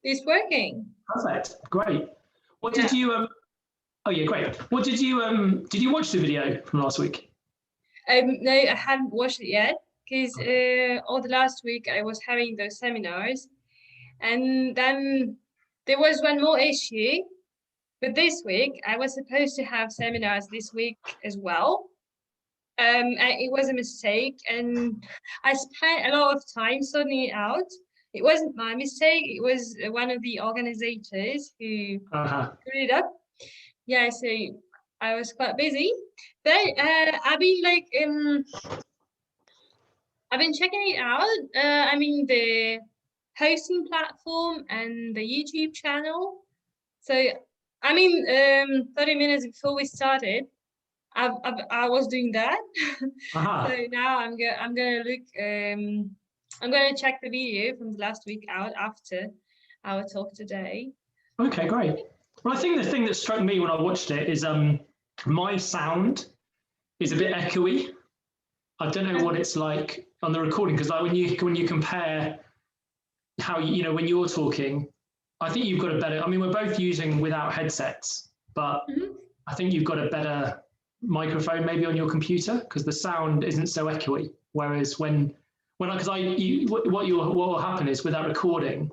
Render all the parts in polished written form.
It's working. Perfect. Great. What did you oh yeah, great. What did you watch the video from last week? No, I haven't watched it yet because all the last week I was having those seminars, and then there was one more issue. But this week I was supposed to have seminars this week as well. And it was a mistake, and I spent a lot of time sorting it out. It wasn't my mistake. It was one of the organizers who screwed it up. Yeah, so I was quite busy. But I've been checking it out. I mean the hosting platform and the YouTube channel. So 30 minutes before we started, I was doing that. So now I'm gonna look. I'm gonna check the video from the last week out after our talk today. Okay, great. Well, I think the thing that struck me when I watched it is my sound is a bit echoey. I don't know what it's like on the recording, because like when you compare how when you're talking, I think you've got a better. I mean, we're both using without headsets, but I think you've got a better microphone maybe on your computer because the sound isn't so echoey. Whereas what will happen is without recording,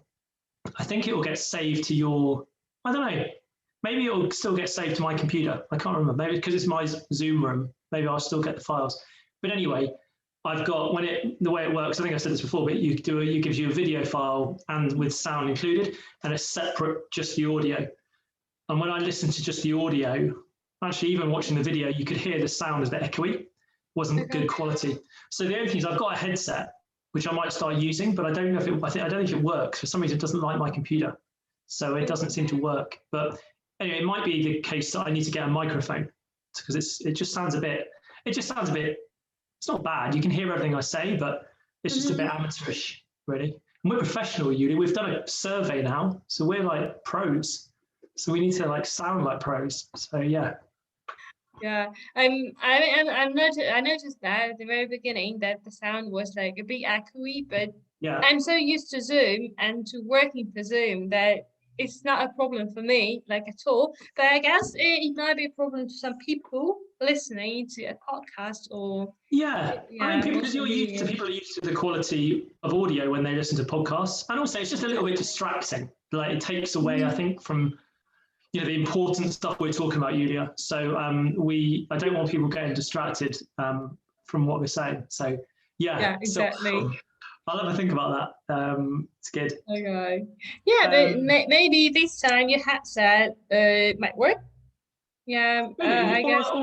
I think it will get saved to your. I don't know. Maybe it'll still get saved to my computer. I can't remember. Maybe because it's my Zoom room. Maybe I'll still get the files. But anyway, I've got the way it works. I think I said this before, but it gives you a video file and with sound included, and it's separate, just the audio. And when I listen to just the audio, actually even watching the video, you could hear the sound was a bit echoey. Wasn't good quality. So the only thing is I've got a headset which I might start using, but I don't know if I don't think it works. For some reason, it doesn't like my computer, so it doesn't seem to work. But anyway, it might be the case that I need to get a microphone because it just sounds a bit. It's not bad. You can hear everything I say, but it's just a bit amateurish, really. And we're professional, Yuli. We've done a survey now, so we're like pros. So we need to like sound like pros. So yeah. Yeah, I noticed that at the very beginning that the sound was like a bit echoey, but yeah. I'm so used to Zoom and to working for Zoom that it's not a problem for me, like at all. But I guess it might be a problem to some people listening to a podcast or I mean, because people are used to the quality of audio when they listen to podcasts, and also it's just a little bit distracting. Like it takes away, I think, from the important stuff we're talking about, Julia. So I don't want people getting distracted from what we're saying. So yeah, exactly. So, I'll have a think about that. It's good. Okay. Yeah, but maybe this time your headset might work. Yeah, I guess. Or I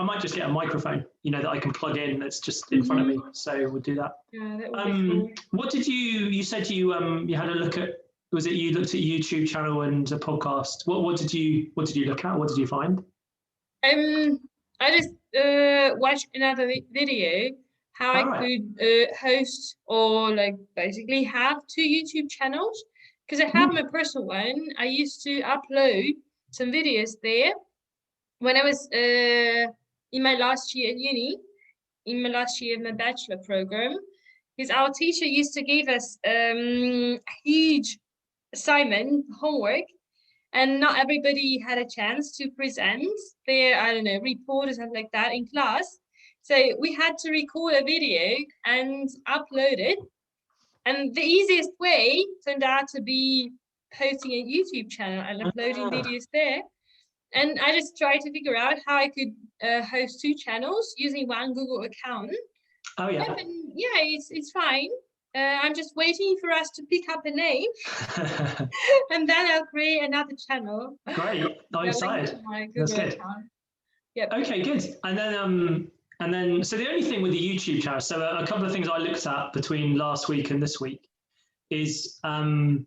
might just get a microphone, that I can plug in. That's just in front of me. So we'll do that. Yeah, that would be cool. What did you said you had a look at? Was it you looked at a YouTube channel and a podcast? What did you look at? What did you find? I just watched another video how I could host or like basically have 2 YouTube channels, because I have my personal one. I used to upload some videos there when I was in my last year at uni, in my last year of my bachelor program, because our teacher used to give us a huge assignment, homework, and not everybody had a chance to present their, report or something like that in class. So we had to record a video and upload it. And the easiest way turned out to be posting a YouTube channel and uploading videos there. And I just tried to figure out how I could host 2 channels using one Google account. Oh yeah. And yeah, it's fine. I'm just waiting for us to pick up a name, and then I'll create another channel. Great, I'm excited. That's good. Yep. Okay, good. And then, so the only thing with the YouTube channel, so a couple of things I looked at between last week and this week is I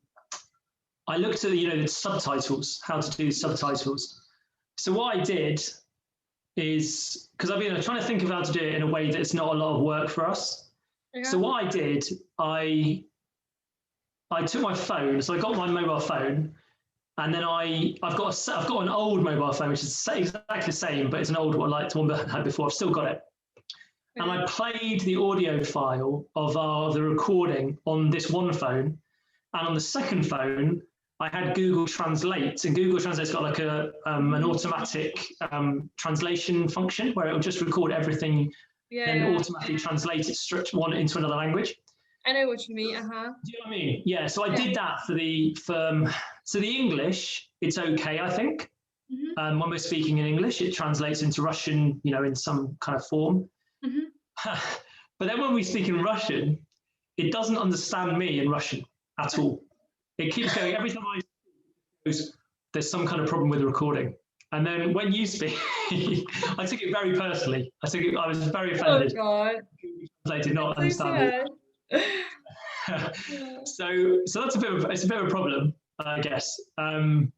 looked at the subtitles, how to do subtitles. So what I did is, because I've been trying to think of how to do it in a way that's not a lot of work for us. So what I did, I took my phone, so I got my mobile phone, and then I've got an old mobile phone, which is exactly the same, but it's an old one like the one I had before. I've still got it. And I played the audio file of the recording on this one phone, And on the second phone, I had Google Translate, and Google Translate's got like an automatic translation function where it'll just record everything and automatically translate it straight one into another language. I know what you mean. Do you know what I mean? Yeah. So I did that for the English. It's okay, I think. When we're speaking in English, it translates into Russian, in some kind of form. But then when we speak in Russian, it doesn't understand me in Russian at all. It keeps going every time I speak, there's some kind of problem with the recording. And then when you speak, I took it very personally. I was very offended. Oh God! They did not understand me. So that's it's a bit of a problem, I guess. But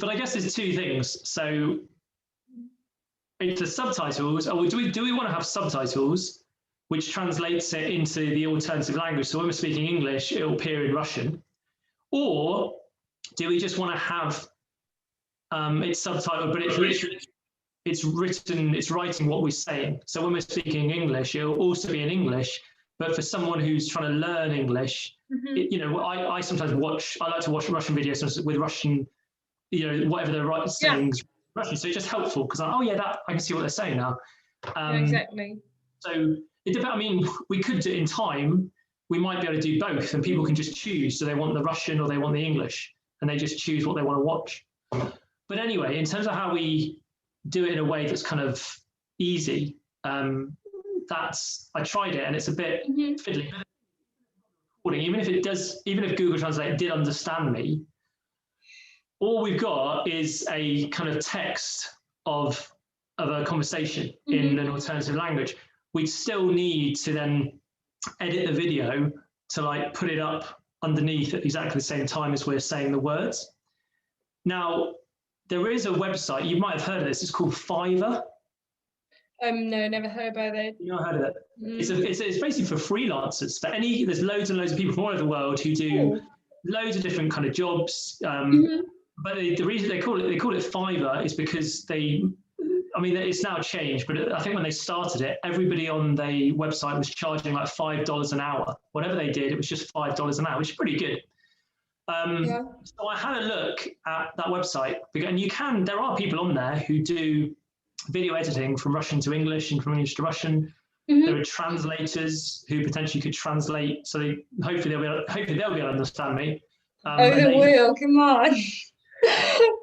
I guess there's two things. So it's the subtitles. Or do we want to have subtitles, which translates it into the alternative language? So when we're speaking English, it will appear in Russian. Or do we just want to have it's subtitled, but it's writing what we're saying. So when we're speaking English, it will also be in English. But for someone who's trying to learn English, I sometimes I like to watch Russian videos with Russian, whatever they're saying. Russian. So it's just helpful because I can see what they're saying now. Exactly. So it depends. I mean, we could do in time. We might be able to do both, and people can just choose. So they want the Russian or they want the English, and they just choose what they want to watch. But anyway, in terms of how we do it in a way that's kind of easy, I tried it, and it's a bit fiddly. Even if Google Translate did understand me, all we've got is a kind of text of a conversation in an alternative language. We'd still need to then edit the video to put it up underneath at exactly the same time as we're saying the words. Now, there is a website, you might have heard of this, it's called Fiverr. No, never heard about it. You've not heard of it? It's basically for freelancers. There's loads and loads of people from all over the world who do loads of different kind of jobs. But the reason they call it Fiverr is because it's now changed, but I think when they started it, everybody on the website was charging like $5 an hour. Whatever they did, it was just $5 an hour, which is pretty good. So I had a look at that website, and there are people on there who do video editing from Russian to English and from English to Russian. There are translators who potentially could translate, so hopefully they'll be able to understand me. They will, come on.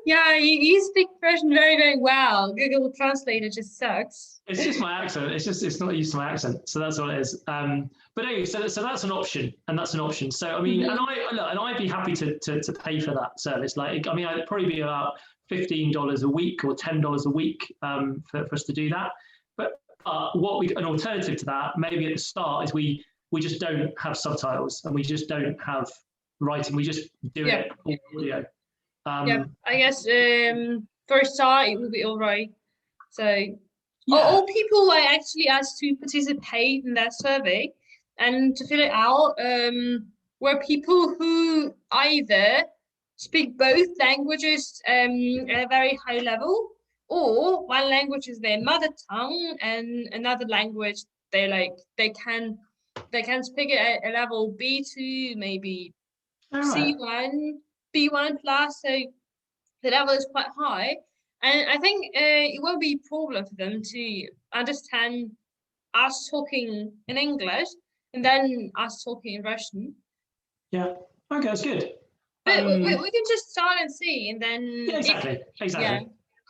Yeah, you speak Russian very, very well. Google Translator just sucks. It's just my accent. It's not used to my accent, so that's what it is. But anyway, so that's an option, and that's an option. So I mean, and I'd be happy to pay for that service. I'd probably be about $15 a week or $10 a week for us to do that. But an alternative to that, maybe at the start, is we just don't have subtitles and we just don't have writing. We just do it all audio. I guess for a start it will be all right. So all people I actually asked to participate in that survey and to fill it out were people who either speak both languages at a very high level, or one language is their mother tongue and another language they can speak it at a level B2, maybe C1. B1 plus, so the level is quite high, and I think it won't be a problem for them to understand us talking in English and then us talking in Russian. Yeah, okay, that's good. But we can just start and see, and then exactly.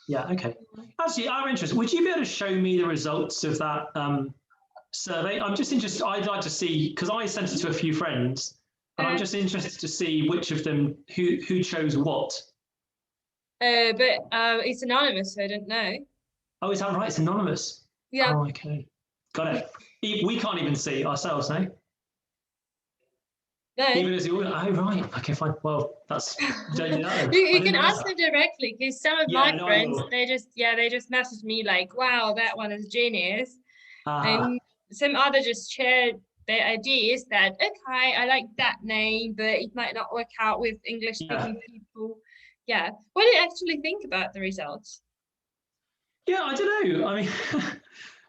Yeah, okay. Actually, I'm interested. Would you be able to show me the results of that survey? I'm just interested. I'd like to see, because I sent it to a few friends. And I'm just interested to see which of them who chose what. But it's anonymous, so I don't know. Oh, is that right? It's anonymous. Yeah. Oh, okay. Got it. We can't even see ourselves, no? No. Even as the audience. Oh, right. Okay, fine. Well, that's. Don't do that. You can ask them directly, because some of my friends, they just messaged me like, "Wow, that one is genius," and some other just shared their ideas that, okay, I like that name, but it might not work out with English-speaking people. Yeah. What do you actually think about the results? Yeah, I don't know. I mean,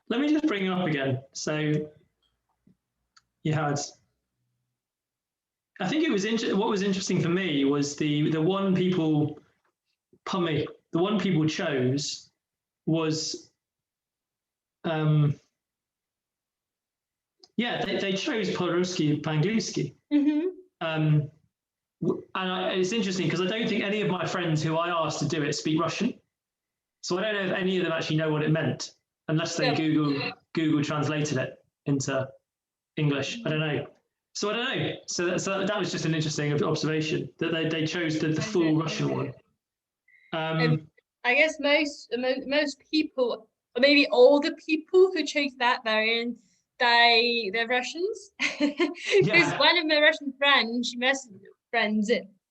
let me just bring it up again. So you had I think it was what was interesting for me was the one people, the one people chose was, they chose po-rусски, по-английски. And it's interesting because I don't think any of my friends who I asked to do it speak Russian. So I don't know if any of them actually know what it meant, unless they Google translated it into English. I don't know. So I don't know. So that was just an interesting observation that they chose the full Russian one. I guess most people, or maybe all the people who chose that variant, they're Russians. Because one of my Russian friends,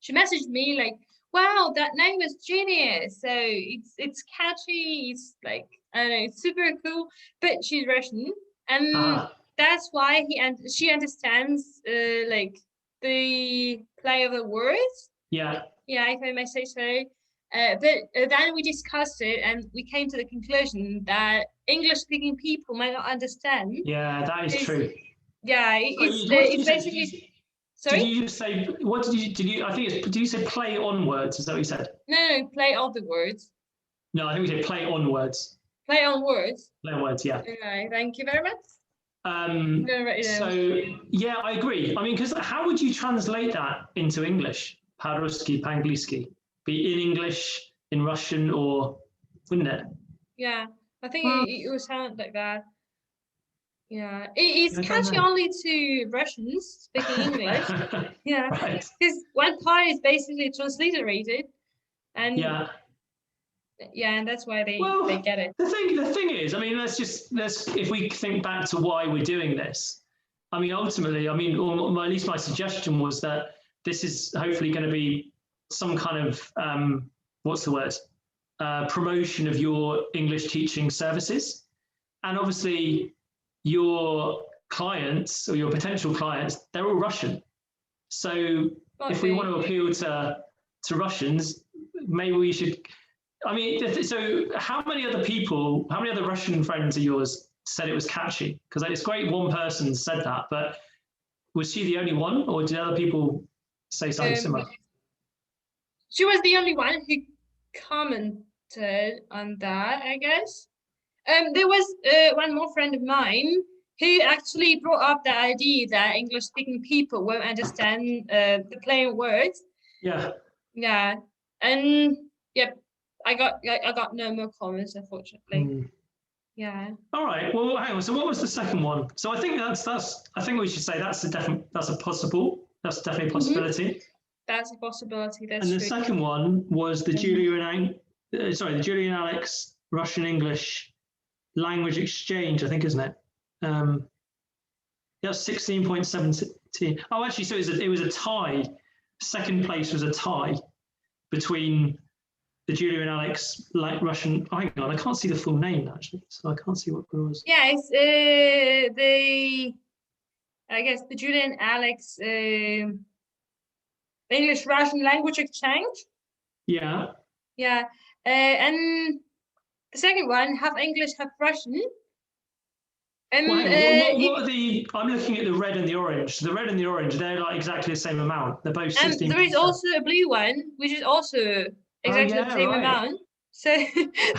she messaged me like, "Wow, that name is genius. So it's catchy. It's like, I don't know, it's super cool." But she's Russian, and that's why she understands like the play of the words. Yeah, if I may say so. But then we discussed it, and we came to the conclusion that English-speaking people might not understand. Yeah, that is true. Yeah, it's basically. Sorry? Did you just say, what did you, I think did you say play on words? Is that what you said? No, play on the words. No, I think we said play on words. Play on words? Play on words, yeah. Okay, thank you very much. So, yeah, I agree. I mean, because how would you translate that into English? Po-rусски, по-английски? Be in English, in Russian, or wouldn't it? Yeah, I think it would sound like that. Yeah, it's catchy only to Russians speaking English. Yeah, because one part is basically transliterated, and and that's why they get it. The thing is, I mean, let's if we think back to why we're doing this. I mean, ultimately, or at least my suggestion was that this is hopefully going to be some kind of what's the word? Promotion of your English teaching services, and obviously your clients or your potential clients, they're all Russian. So if we want to appeal to Russians, maybe we should. I mean, so how many other Russian friends of yours said it was catchy? Because it's great one person said that, but was she the only one, or did other people say something similar? She was the only one who commented on that, I guess. There was one more friend of mine who actually brought up the idea that English-speaking people won't understand the plain words. Yeah. Yeah, and I got no more comments, unfortunately. Yeah. All right. Well, hang on. So what was the second one? So I think that's. I think we should say that's definitely a possibility. That's a possibility. That's and the true. second one was the Julia and Alex Russian English language exchange, I think, isn't it? That's 16.17. Oh, actually, so it was a tie. Second place was a tie between the Julia and Alex Russian. Oh, hang on, I can't see the full name actually, so I can't see what it was. Yeah, it's I guess the Julia and Alex English Russian language exchange. Yeah. Yeah, and the second one, half English, half Russian. And what are the? I'm looking at the red and the orange. The red and the orange, they're like exactly the same amount. They're both 16%. There is also a blue one, which is also exactly the same amount. So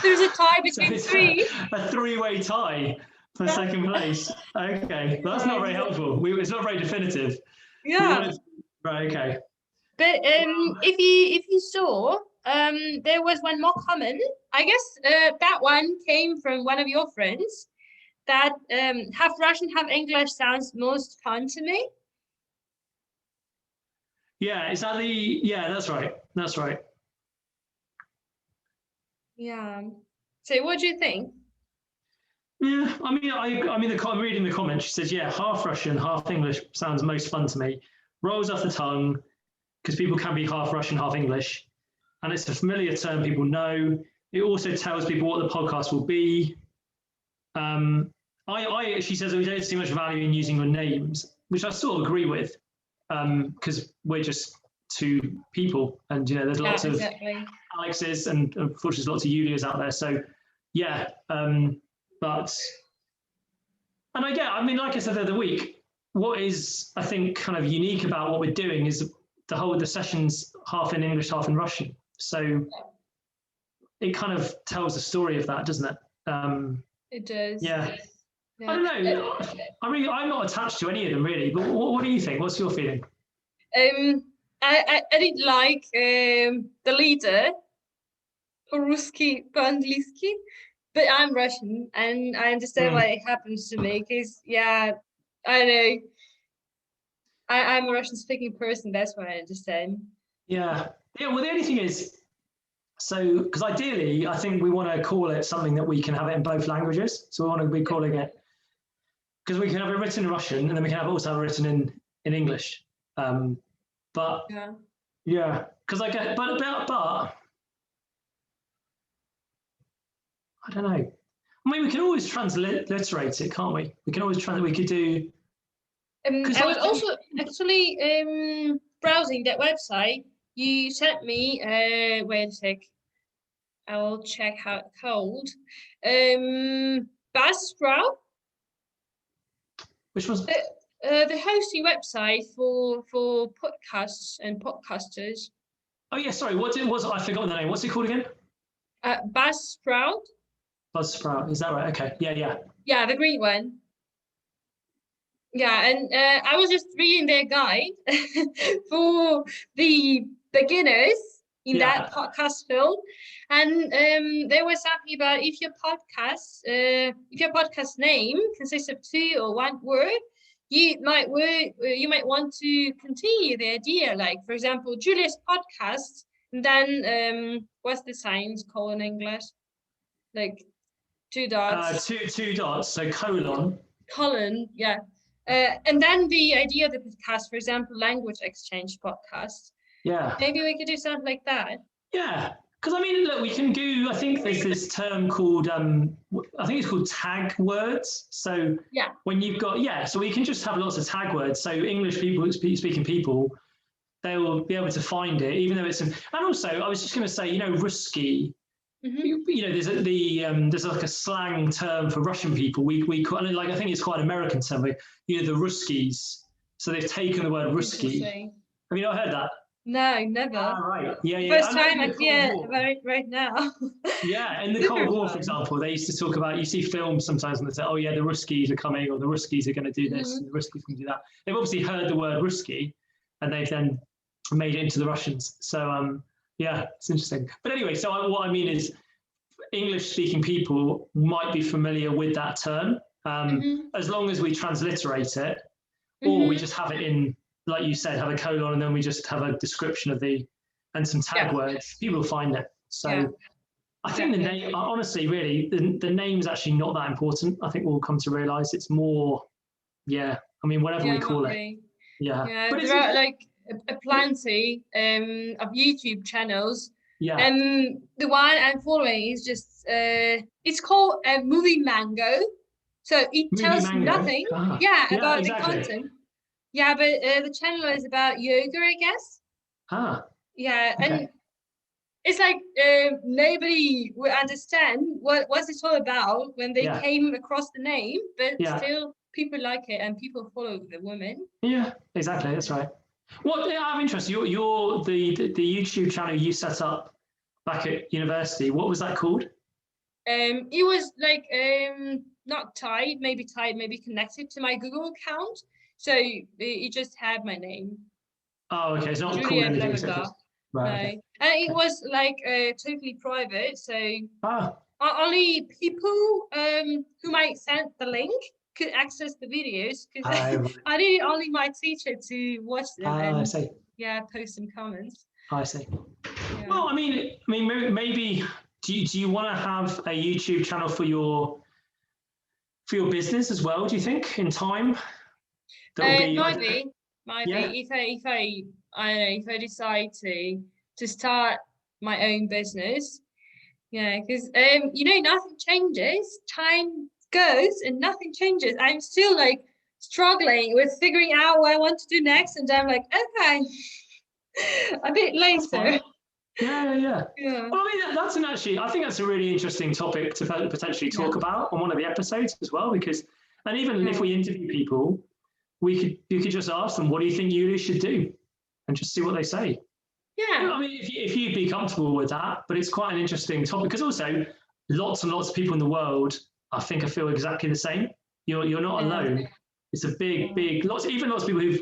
there's a tie between three. A three-way tie for second place. Okay, well, that's not very helpful. It's not very definitive. Yeah. Right. Okay. But if you saw, there was one more comment. I guess that one came from one of your friends. That half Russian, half English sounds most fun to me. Yeah, is that the? Yeah, that's right. That's right. Yeah. So, what do you think? Yeah, I mean, I'm reading the comment. She says, "Yeah, half Russian, half English sounds most fun to me. Rolls off the tongue, because people can be half Russian, half English, and it's a familiar term people know. It also tells people what the podcast will be." She says we don't see much value in using your names, which I sort of agree with, because we're just two people, and there's lots of Alexes, and unfortunately there's lots of Julias out there. So yeah, but I mean, like I said the other week, what is, I think, kind of unique about what we're doing is the session's half in English, half in Russian. So it kind of tells the story of that, doesn't it? It does. Yeah. I don't know. I'm not attached to any of them really. But what do you think? What's your feeling? I didn't like the leader, по-русски, по-английски, but I'm Russian and I understand why it happens to me because, yeah, I know. I'm a Russian-speaking person. That's why I understand. Yeah. Well, the only thing is, so because ideally, I think we want to call it something that we can have it in both languages. So we want to be calling it, because we can have it written in Russian and then we can also have it written in English. But yeah, because I get, but I don't know. I mean, we can always transliterate it, can't we? We can always we could do. I was also actually browsing that website. You sent me. Wait a sec. I will check how it's called. Buzzsprout. Which was the hosting website for podcasts and podcasters. Oh yeah, sorry. What it was? I forgot the name. What's it called again? Buzzsprout. Buzzsprout. Is that right? Okay. Yeah. Yeah, the green one. Yeah, and I was just reading their guide for the beginners in that podcast field, and they were talking about if your podcast name consists of 2 or 1 word, you might want to continue the idea. Like, for example, Julia's podcast, and then what's the signs called in English? Like 2 dots. 2 dots. So colon. Colon, yeah. And then the idea of the podcast, for example, language exchange podcast. Yeah. Maybe we could do something like that. Yeah. Because I mean, look, we can do, I think there's this term called, I think it's called tag words. So when you've got, so we can just have lots of tag words. So English people, speaking people, they will be able to find it, even though it's, and also I was just going to say, Ruski, there's like a slang term for Russian people. We call, like, I think it's quite an American term, the Ruskies. So they've taken the word Ruski. Have you not heard that? No, never. Right. Yeah. First time I hear about it right now. Yeah, in the Cold War, for example, they used to talk about, you see films sometimes and they say, oh yeah, the Ruskies are coming, or the Ruskies are going to do this, and the Ruskies can do that. They've obviously heard the word Ruski, and they've then made it into the Russians. So yeah, it's interesting. But anyway, so what I mean is English-speaking people might be familiar with that term, as long as we transliterate it, or we just have it in, like you said, have a colon, and then we just have a description of and some tag words. People will find it. So I think the name, honestly, really, the name's actually not that important. I think we'll come to realise it's more, I mean, whatever we call it. Yeah. But there are like a plenty of YouTube channels. Yeah. And the one I'm following is just, it's called Movie Mango. So it tells nothing about the content. Yeah, but the channel is about yoga, I guess. Yeah, and it's like nobody would understand what's it all about when they came across the name, but still people like it and people follow the woman. Yeah, exactly. That's right. What I'm interested, you're the YouTube channel you set up back at university. What was that called? It was like not tied, maybe connected to my Google account. So it just had my name. Oh, okay. It's not called anything except right. Okay. And it was like totally private. So only people who might send the link could access the videos, because I needed only my teacher to watch them and I see. Post some comments. I see. Yeah. Well, I mean, maybe do you want to have a YouTube channel for your business as well? Do you think in time? Might be. If I decide to start my own business, because nothing changes. Time goes and nothing changes. I'm still like struggling with figuring out what I want to do next, and I'm like, okay, a bit later. Yeah. Well, I mean, I think that's a really interesting topic to potentially talk about on one of the episodes as well, because, and even if we interview people, you could just ask them, what do you think you should do, and just see what they say. Yeah. I mean, if you'd be comfortable with that, but it's quite an interesting topic because also lots and lots of people in the world, I feel exactly the same. You're not alone. It's a big lots of people who've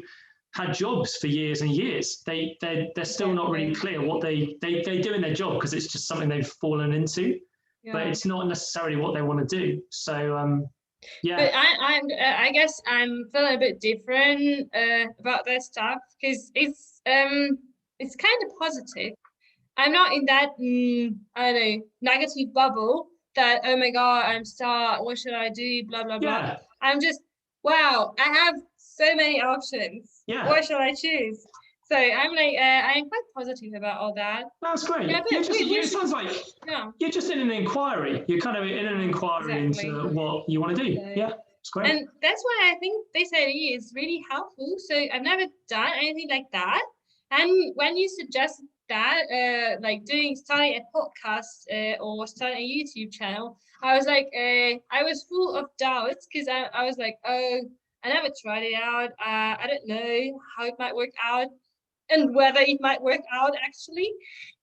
had jobs for years and years. They're still not really clear what they do in their job because it's just something they've fallen into, but it's not necessarily what they want to do. So yeah. But I guess I'm feeling a bit different about that stuff because it's kind of positive. I'm not in that I don't know, negative bubble that, oh my god, I'm stuck, what should I do, blah blah blah. I'm just, wow, I have so many options. What should I choose? So I'm like, I'm quite positive about all that. That's great. Yeah, it sounds like you're just in an inquiry. You're kind of in an inquiry into what you want to do. Yeah, it's great. And that's why I think this idea is really helpful. So I've never done anything like that. And when you suggested that, like starting a podcast or starting a YouTube channel, I was like, I was full of doubts because I was like, oh, I never tried it out. I don't know how it might work out and whether it might work out actually.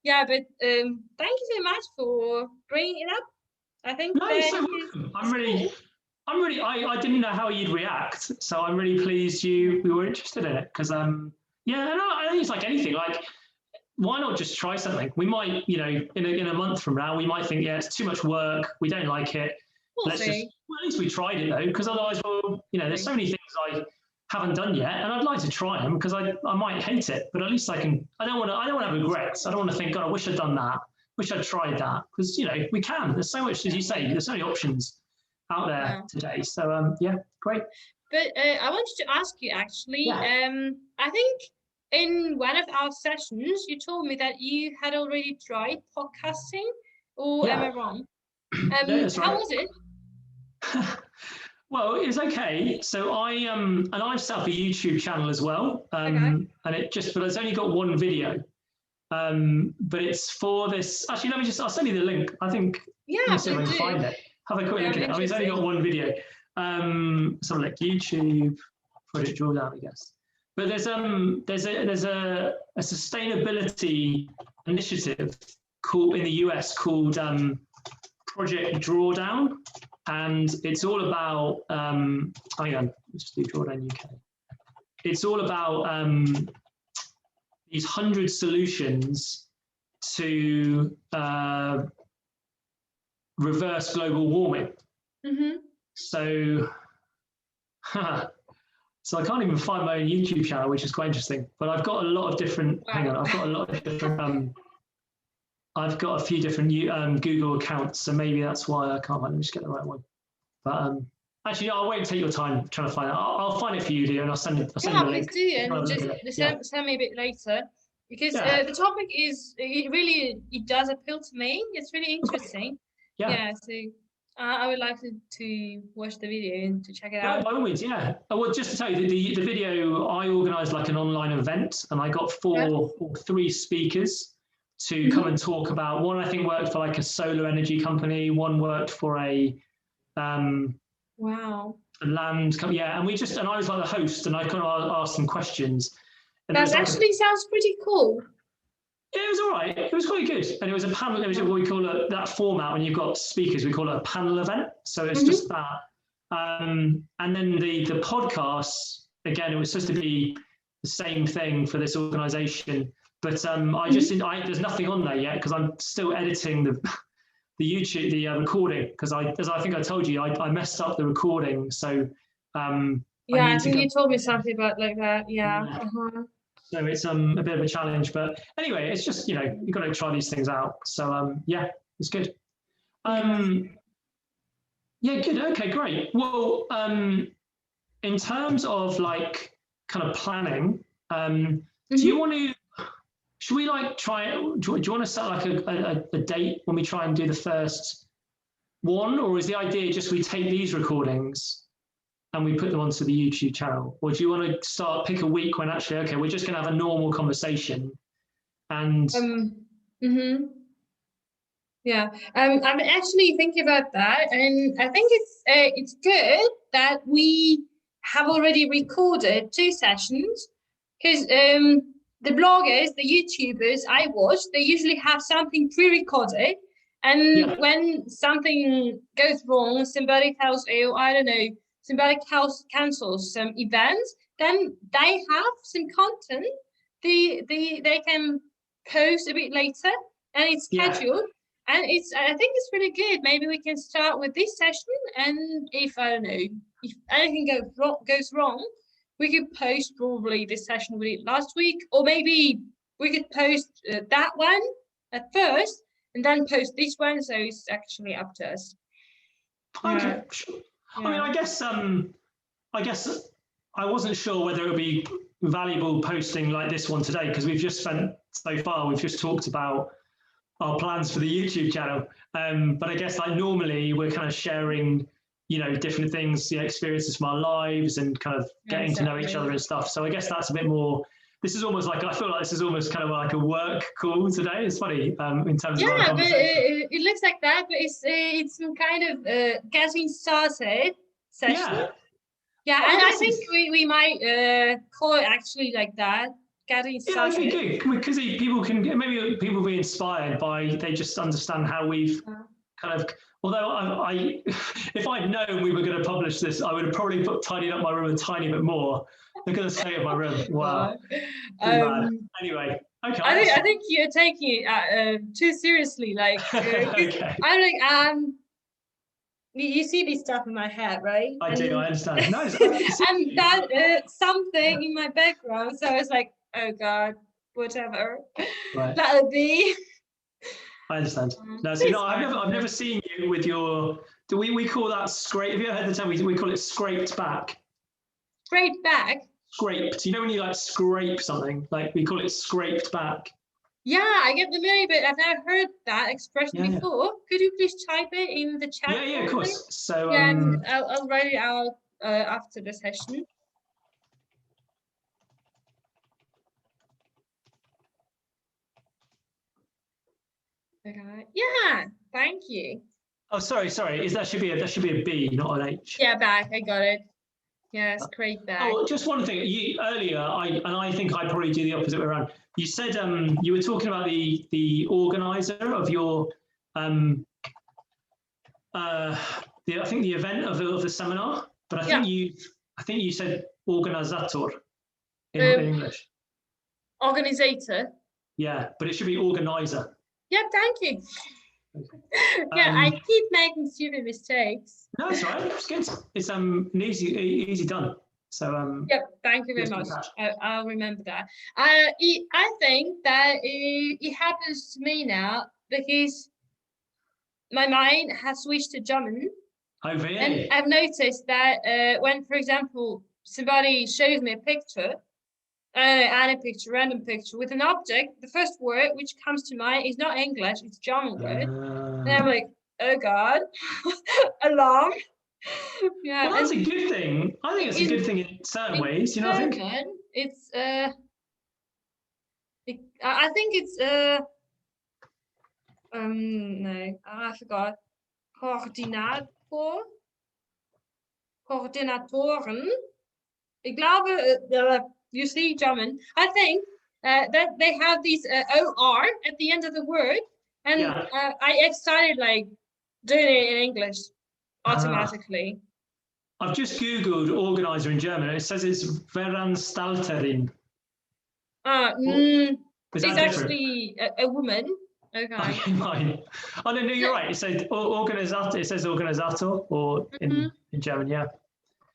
Yeah, but thank you so much for bringing it up. I think you're so welcome. I didn't know how you'd react, so I'm really pleased you were interested in it because I think it's like anything. Like, why not just try something? We might, in a month from now, we might think, it's too much work. We don't like it. At least we tried it though, because otherwise, there's so many things I haven't done yet, and I'd like to try them because I might hate it, but at least I can. I don't want to have regrets. I don't want to think, God, I wish I'd done that. Wish I'd tried that, because we can. There's so much, as you say, there's so many options out there today. So great. But I wanted to ask you actually. I think in one of our sessions, you told me that you had already tried podcasting, or am I wrong? How was it? Well, it's okay. So I've set up a YouTube channel as well, and but it's only got one video, but it's for this. Actually, I'll send you the link. I think let me see if I can find it. Have a quick look at it. I mean, it's only got one video. Something like YouTube Project Drawdown, I guess. But there's a sustainability initiative in the US called Project Drawdown, and it's all about let's do Drawdown UK. It's all about these 100 solutions to reverse global warming. Mm-hmm. So I can't even find my own YouTube channel, which is quite interesting. But I've got a lot of different. Hang on, I've got a lot of different. I've got a few different Google accounts, so maybe that's why I can't. Let me just get the right one. But actually, I won't take your time trying to find it. I'll find it for you, dear, and I'll send you the link. Yeah, please do, and just send me a bit later, because the topic it does appeal to me. It's really interesting. Yeah. So I would like to watch the video and to check it out. By all means, yeah. Well, just to tell you, the video, I organised like an online event, and I got 3 speakers to come and talk about. One, I think, worked for like a solar energy company. One worked for a land company. Yeah, and I was like the host, and I kind of asked some questions. And that actually sounds pretty cool. Yeah, it was all right. It was quite good. And it was a panel. It was what we call that format when you've got speakers. We call it a panel event. So it's just that. And then the podcast, again, it was supposed to be the same thing for this organisation. But there's nothing on there yet because I'm still editing the YouTube, recording, because as I think I told you, I messed up the recording. So I think you told me something about like that. Yeah. So it's a bit of a challenge, but anyway, it's just you've got to try these things out. So it's good. Good. Okay, great. Well, in terms of like kind of planning, do you want to? Should we like try? Do you want to set like a date when we try and do the first one, or is the idea just we take these recordings and we put them onto the YouTube channel? Or do you want to pick a week when actually, okay, we're just going to have a normal conversation? And I'm actually thinking about that, and I think it's good that we have already recorded 2 sessions because the bloggers, the YouTubers I watch, they usually have something pre-recorded. And when something goes wrong, somebody tells you, I don't know, somebody cancels some events, then they have some content they can post a bit later, and it's scheduled. And I think it's really good. Maybe we can start with this session, and if I don't know, if anything goes wrong, we could post probably this session we did last week, or maybe we could post that one at first and then post this one. So it's actually up to us. Okay, sure. Yeah. I mean, I guess I wasn't sure whether it would be valuable posting like this one today, because we've just talked about our plans for the YouTube channel. But I guess like normally we're kind of sharing, different things, experiences from our lives and kind of getting to know each other and stuff. So I guess that's a bit more. This is almost like, I feel like this is almost kind of like a work call today. It's funny in terms of our conversation. But it looks like that, but it's some kind of getting started session. Yeah, and I think we might call it actually like that, getting started. Yeah, that'd be good, because maybe people be inspired by, they just understand how we've kind of, although if I'd known we were going to publish this, I would have probably tidied up my room a tiny bit more. Look at the state of my room. Wow. Anyway, okay. I think you're taking it too seriously. Like, okay. I'm like, you see this stuff in my head, right? I do, I understand. No, and that something in my background. So I was like, oh God, whatever. Right. That'll be. I understand. No, so I've never seen you with your. Do we call that scrape? Have you ever heard the term? We call it scraped back. Scraped back. Scraped. You know when you like scrape something, like we call it scraped back. Yeah, I get the meaning, but I've never heard that expression before. Yeah. Could you please type it in the chat? Yeah, of course. So I'll write it out after the session. Okay. Yeah, thank you. Oh, sorry. That should be a B, not an H. Yeah, back. I got it. Yes, great back. Oh, just one thing. Earlier, I think I probably do the opposite way around. You said you were talking about the organizer of your I think the event of the seminar, but I think you said organizator in English. Organizator. Yeah, but it should be organizer. Yeah, thank you. Okay. I keep making stupid mistakes. No, it's all right. It's good. It's an easy done. So yep, thank you very much. I'll remember that. I think that it happens to me now because my mind has switched to German. Oh, really? And I've noticed that when, for example, somebody shows me a picture, random picture with an object, the first word which comes to mind is not English, it's German word. And I'm like, oh God, alarm. Yeah, well, that's a good thing. I think it's a good thing in certain ways. You know, I think it's I think it's no, I forgot. Koordinatoren. Ik glaube, you see German. I think that they have these OR at the end of the word, and I started like doing it in English automatically. I've just Googled organizer in German, and it says it's Veranstalterin. It's actually a woman. Okay. Mine. Oh no, you're right. It says organizator. It says organizator, or in German, yeah.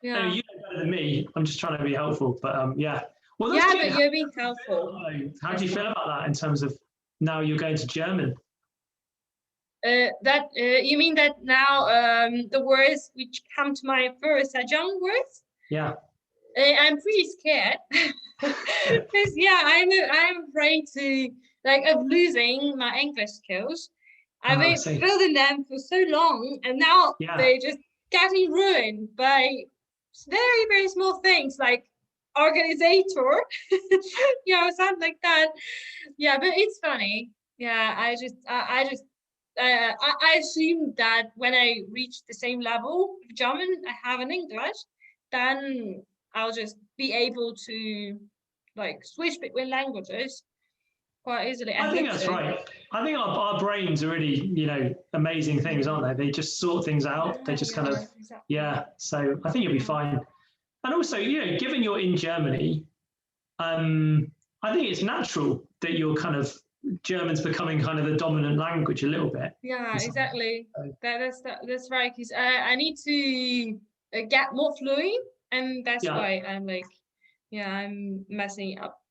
Yeah. Anyway, you know better than me. I'm just trying to be helpful, but yeah. Well, yeah, but you're being helpful. How do you feel about that in terms of now you're going to German? You mean that now the words which come to mind first are German words? Yeah. I'm pretty scared because I'm afraid of losing my English skills. I've been building them for so long, and now they're just getting ruined by very, very small things like organizator, something like that. Yeah, but it's funny. Yeah, I assume that when I reach the same level of German I have in English, then I'll just be able to like switch between languages quite easily. I think that's right. I think our brains are really, amazing things, aren't they? They just sort things out. They just kind of, exactly. yeah. So I think you'll be fine. And also, given you're in Germany, I think it's natural that you're kind of German's becoming kind of the dominant language a little bit. Yeah, exactly. That's right. Because I need to get more fluent, and that's why I'm like, I'm messing it up.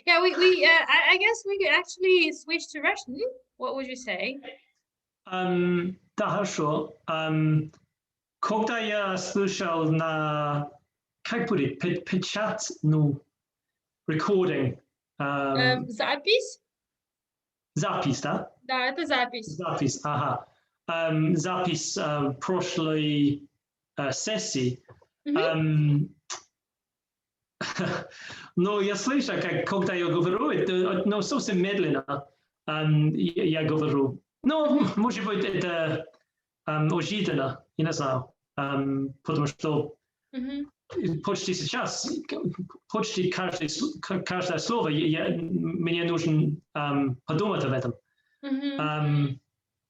Yeah, I guess we could actually switch to Russian. What would you say? Да, хорошо. Когда я слушал на, как будет, печать, recording. Запись? Запись, да? Да, это запись. Запись, ага. Запись прошлой сессии. Но я слышу, когда я говорю, совсем медленно я говорю. Ну, может быть, это ожиданно, я не знаю, потому что почти сейчас, почти каждое слово мне нужно подумать об этом.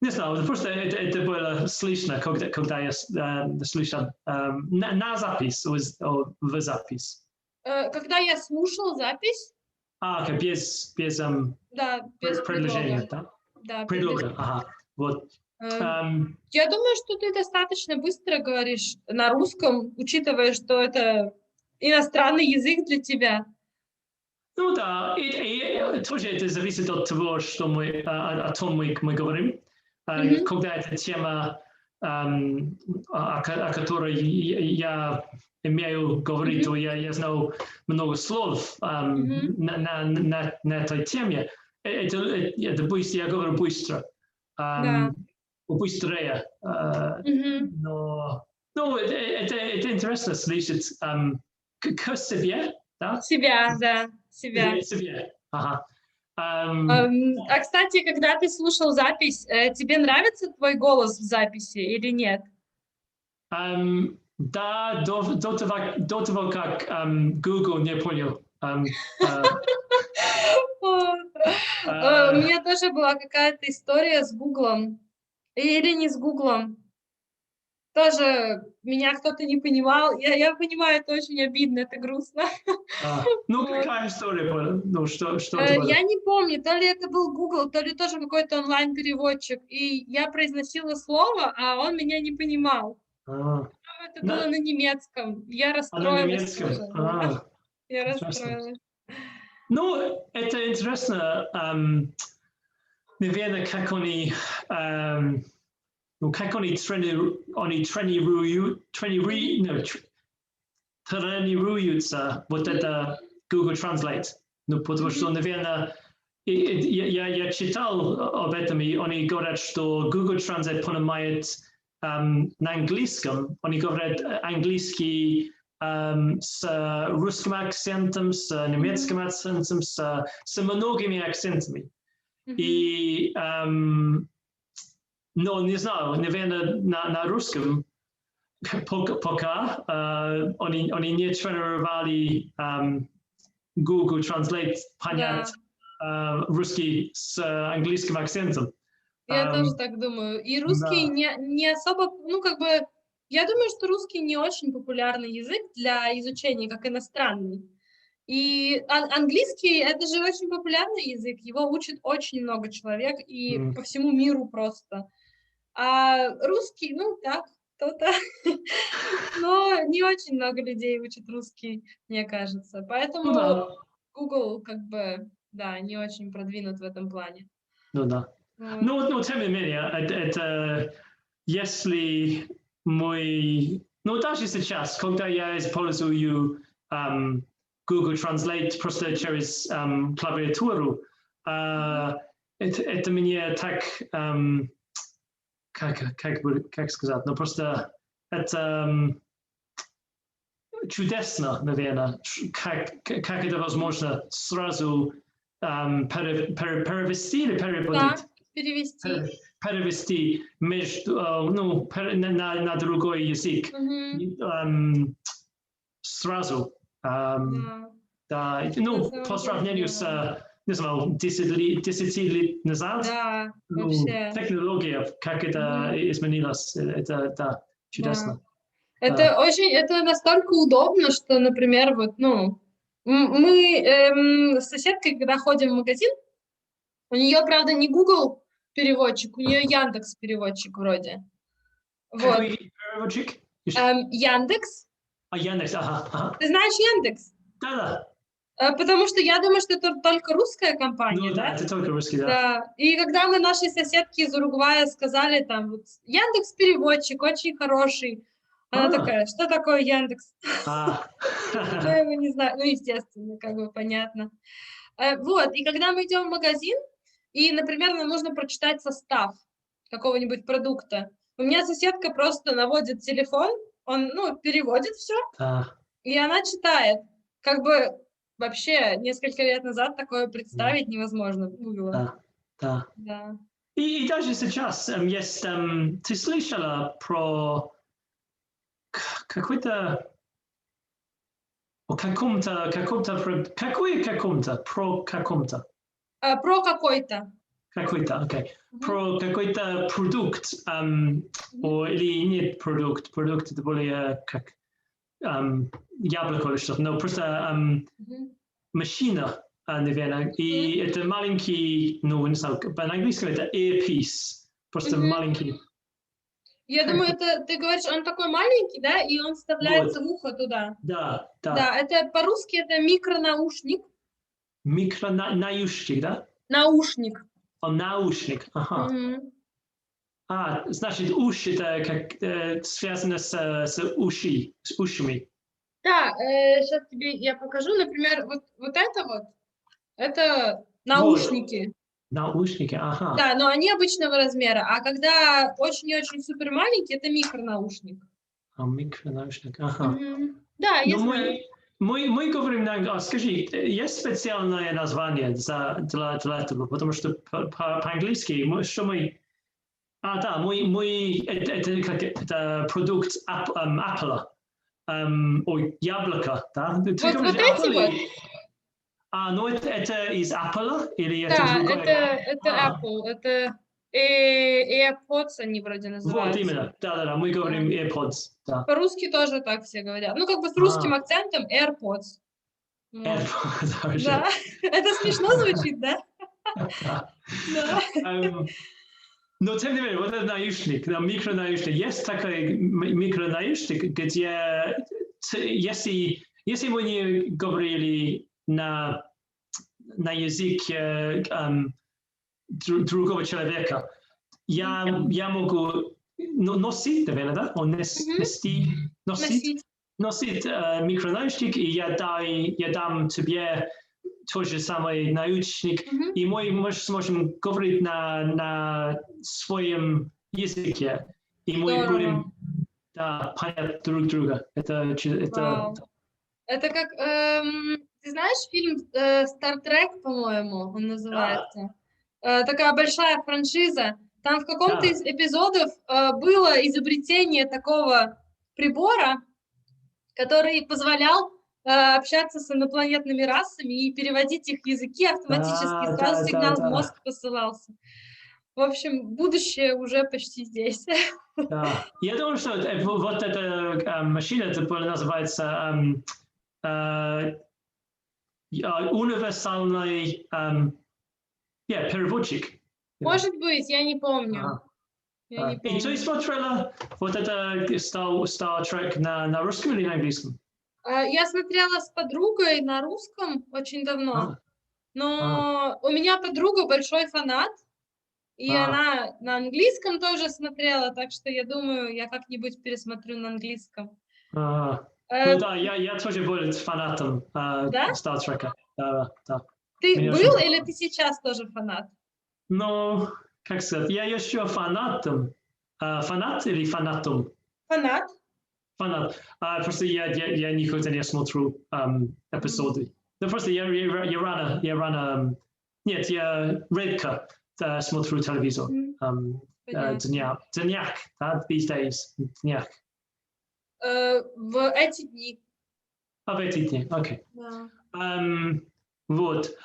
Не знаю, просто это было слышно, когда я слышал на запись, в запись. Когда я слушал запись? Без предложения, да? Да, предлога, ага, вот. Я думаю, что ты достаточно быстро говоришь на русском, учитывая, что это иностранный язык для тебя. Ну да, и тоже это зависит от того, о том мы говорим. Когда это тема, о которой я имею говорить, то я знаю много слов на этой теме. Это быстро, я говорю быстро. Быстрее. Но это интересно слышать к себе, да? Себя, да, себя. Себе. Ага. Кстати, когда ты слушал запись, тебе нравится твой голос в записи или нет? Да, до того, как Google не понял. У меня тоже была какая-то история с Гуглом. Или не с Гуглом. Тоже меня кто-то не понимал. Я понимаю, это очень обидно, это грустно. Какая история была? Что это было? Я не помню, то ли это был Google, то ли тоже какой-то онлайн-переводчик. И я произносила слово, а он меня не понимал. Это было на немецком. Я расстроилась. На немецком? Я расстроилась. Ну, это интересно. Наверное, как они тренируются вот это Google Translate. Ну, потому что, наверное, я читал об этом, и они говорят, что Google Translate понимает на английском, они говорят английский с русским акцентом, с немецким акцентом, с многими акцентами. И, но не знаю, наверное, на русском пока они не тренировали Google Translate понять русский с английским акцентом. Я тоже так думаю. И русский не особо, я думаю, что русский не очень популярный язык для изучения как иностранный. И английский — это же очень популярный язык, его учит очень много человек и по всему миру просто. А русский, так, кто-то, но не очень много людей учат русский, мне кажется. Поэтому Google не очень продвинут в этом плане. Ну да. Но тем не менее, это если мы, даже сейчас, когда я использую Google Translate просто через клавиатуру, это мне так, как сказать, просто это чудесно, наверное, как это возможно сразу перевести или переводить? Перевести между, на другой язык. сразу. Да. Да, ну, самом по деле сравнению здорово. с, не знаю, 10 лет назад, Да, ну, вообще. технология, как это Мгм. изменилось, это, да, Да. чудесно. Да. Это настолько удобно, что, например, вот, ну, мы с соседкой, когда ходим в магазин, у нее, правда, не Google переводчик, у нее Яндекс переводчик вроде. Вот. Какой переводчик? Яндекс. Яндекс, ага. Ты знаешь Яндекс? Да. Потому что я думаю, что это только русская компания, Ну да? да, это только русский, да. Да. И когда мы нашей соседке из Уругвая сказали, там, вот, Яндекс переводчик очень хороший, она такая, что такое Яндекс? Я его не знаю. Ну, естественно, как бы понятно. Вот, и когда мы идем в магазин, и, например, нам нужно прочитать состав какого-нибудь продукта, у меня соседка просто наводит телефон, он, ну, переводит все, Да. и она читает. Как бы вообще несколько лет назад такое представить невозможно было. Да. Да. И даже сейчас есть, ты слышала про какой-то, каком-то, какое каком-то, про каком-то, Про какой-то. какой-то, окей, Мгм. про какой-то продукт, Мгм. или нет продукт это более как яблоко или что-то, но просто Мгм. машина, наверное, Мгм. и это маленький, ну, не знаю, на английском это earpiece, просто Мгм. маленький, Я думаю, это ты говоришь, он такой маленький, да, и он вставляется вот, в ухо туда. да, Да, это по-русски это микронаушник. микронаушник, да? Наушник. Наушник, ага. Мгм. Значит, уши это как связано с ушами. Да, сейчас тебе я покажу, например, вот это вот, это Вот, наушники. наушники, ага. Да, но они обычного размера, а когда очень-очень супер маленький, это микронаушник. Микронаушник, ага. Да, я Но знаю. мы говорим скажи, есть специальное название для этого, потому что по-английски, что мы, да, это как это продукт Apple, ой, яблоко, да? Ты говоришь Вот эти Apple вот, ну это из Apple или это да, другое? это Apple, это AirPods они вроде Вот называются. именно, да, мы Да. говорим AirPods, да. По-русски тоже так все говорят. Ну, как бы с русским А, акцентом AirPods. Вот. AirPods, вообще. Да, это смешно звучит, да? Да. Да. Но тем не менее, вот этот наушник, микронаушник, есть такой микронаушник, где если мы не говорили на языке другого человека, я могу носить, наверное, да? Мгм. Носить. Носить микронаушник, и я дам тебе тот же самый наушник, Мгм. и мы сможем говорить на своем языке, и мы Здорово. будем понять друг друга. Это Вау. Это как, ты знаешь фильм Star Trek, по-моему, он да, называется? Такая большая франшиза. Там в каком-то да, из эпизодов было изобретение такого прибора, который позволял общаться с инопланетными расами и переводить их языки автоматически, и сразу сигнал в да. мозг посылался. В общем, будущее уже почти здесь. Да. Я думаю, что вот эта машина, это называется универсальный переводчик. Может быть, я не помню. Ага. Я не И ты помню. смотрела вот это Star Trek на русском или на английском? Я смотрела с подругой на русском очень давно, А, а, но у меня подруга большой фанат, и а, она на английском тоже смотрела, так что я думаю, я как-нибудь пересмотрю на английском. Ну да, я тоже был фанатом Да? Star Trek. Да. Ты Мне очень был или понравилось. ты сейчас тоже фанат? Ну, как сказать, я еще фанатом. Фанат или фанатом? Фанат? Фанат. Просто я никогда не смотрю Мгм. эпизоды. Ну, просто я рано, нет, я редко смотрю телевизор. Мгм. Понятно. Дняк, да, these days, дняк. В эти дни. в эти дни, окей. Да. Вот.